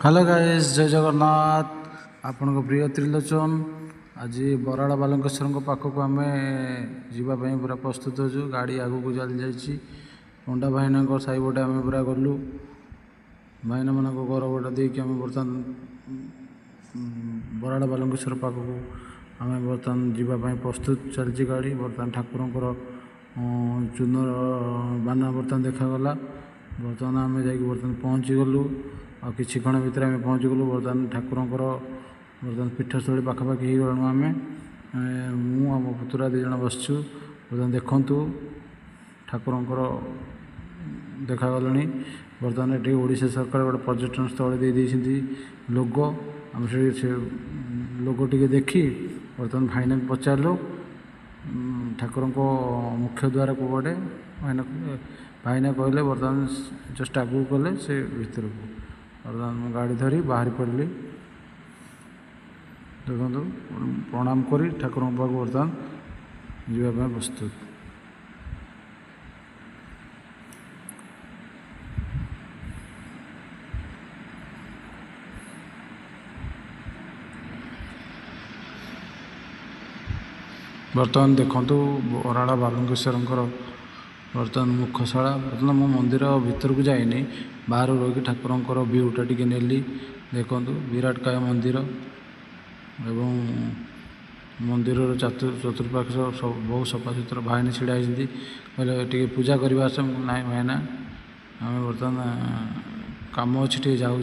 Hello guys, जय जगन्नाथ। आपण को प्रिय त्रिलोचन आज बराड़ बालकेश्वर पाखक आम जावाई पूरा प्रस्तुत हो। गाड़ी आग को चली जाइए पंडा भाईना साईपटे आम पूरा गलु भाईना मान घर बटा देकी आम बर्तमान बराड़ बालकेश्वर पाखक आम बर्तमान जावाई प्रस्तुत चलती गाड़ी। बर्तमान ठाकुर चूनर बाना बर्तमान देखागला। बर्तमान आम जा बर्तमान पहुँची गलु आ किछि क्षण भितर आम पहुँची गलु। बर्तमान ठाकुर बर्तमान पीठस्थली पाखापाखि हो गलु। आम मु आम पुतुरा दी जन बसचु। बर्तमान देखु ठाकुर देखागले। बर्तमान ये ओडिशा सरकार गोटे पर्यटन स्थल दे लोगो आम से लोगो टी देखी बर्तमान भाईना पचारू ठाकुर मुख्य द्वार कौटे भाईना कहले बर्तमान जस्ट आगू गले से भर को बर्तमान गाड़ी धरी बाहरी पड़ली। देखो प्रणाम करी ठाकुर पाक बर्तमान जावाई प्रस्तुत। बर्तमान देखु बराड़ बालकेश्वर बर्तमान मुखशाला। बर्तमान मो मंदिर भीतर को जाइनी बाहर रही ठाकुर व्यूटा टी नेली। देखु विराटकाय मंदिर एवं मंदिर चतुर्पाश सब बहुत सफा सुतरा। भाईने छिड़ा होती कहले टी पूजा करने ना भाईना आम बर्तमान कम अच्छे जाऊँ